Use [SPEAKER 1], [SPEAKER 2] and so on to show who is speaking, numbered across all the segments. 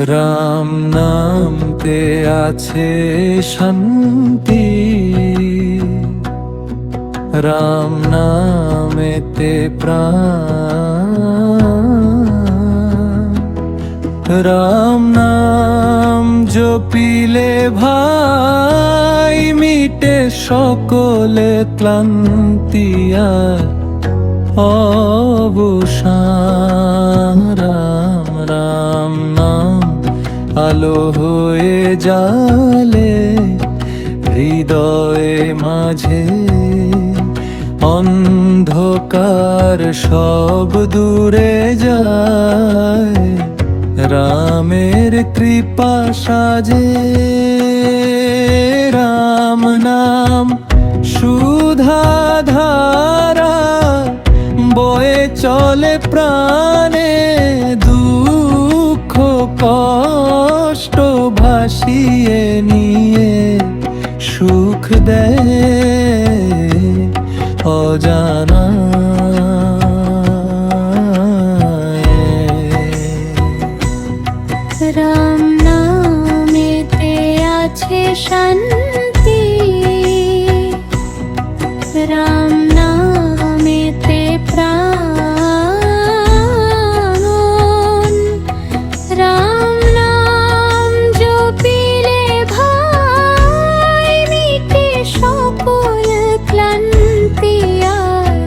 [SPEAKER 1] রাম নামতে আছে শান্তি, রাম নামেতে প্রাণ। রাম নাম জপিলে ভাই মিটে সকলে ক্লান্তি আর অবসান। রাম রাম নাম আলো হয়ে জালে হৃদয়ে মাঝে, অন্ধকার সব দূরে যায় রামের কৃপা সাজে। রাম নাম সুধা ধারা বয়ে চলে প্রাণে, দুঃখ কষ্ট ভাসিয়ে নিয়ে সুখ দেয় অজানা।
[SPEAKER 2] রাম নামেতে আছে শান্তি, রাম নামেতে প্রাণ। রাম নাম জপিলে ভাই মিটে সকল ক্লান্তি আর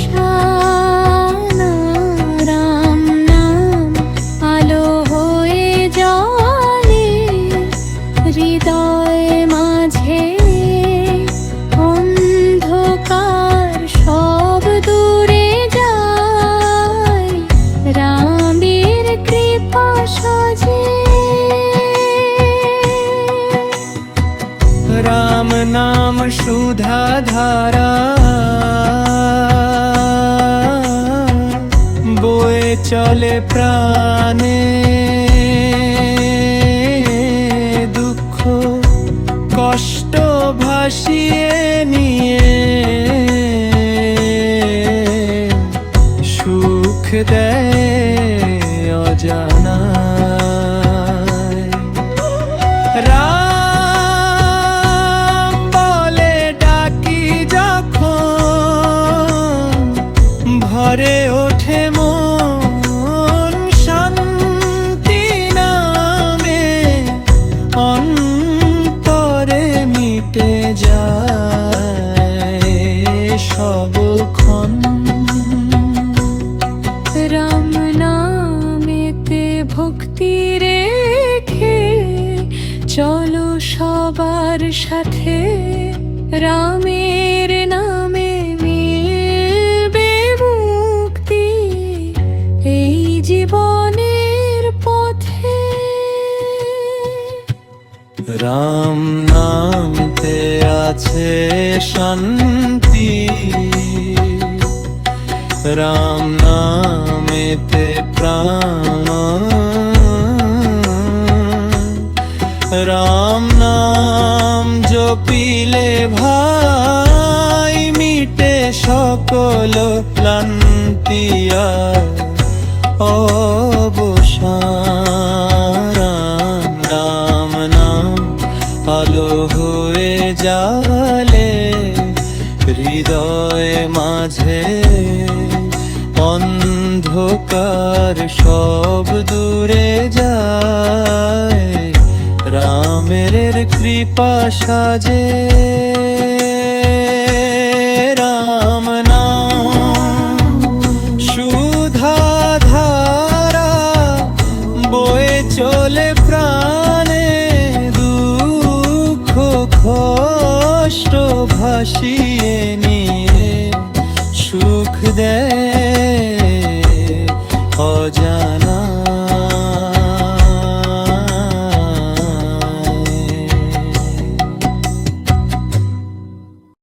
[SPEAKER 2] অবসান। রাম নাম আলো হয়ে জ্বলে হৃদয়ে মাঝে, অন্ধকার সব দূরে যায় রামের কৃপা সাজে।
[SPEAKER 1] রাম নাম সুধা ধারা বয়ে চলে প্রাণে, দুঃখ কষ্ট ভাসিয়ে নিয়ে সুখ দেয় অজানা। রাম বলে ডাকি যখন ভরে ওঠে মন, শান্তি নামে অন্তরে মিটে যায় সব ক্ষণ।
[SPEAKER 2] রাম নামেতে ভক্তি রেখে চলো সবার সাথে, রামের নামে মিলবে মুক্তি এই জীবনের পথে।
[SPEAKER 1] রাম নামতে আছে শান্তি, রাম নামেতে প্রাণ। রাম নাম জপিলে ভাই মিটে সকল ক্লান্তি আর অবসান। রাম নাম আলো হয়ে জালে হৃদয়ে মাঝে, অন্ধকার সব দূরে যায় রামের কৃপা সাজে। রাম নাম সুধা ধারা বয়ে চলে প্রাণে, দুঃখ কষ্ট ভাসিয়ে নিয়ে সুখ দেয়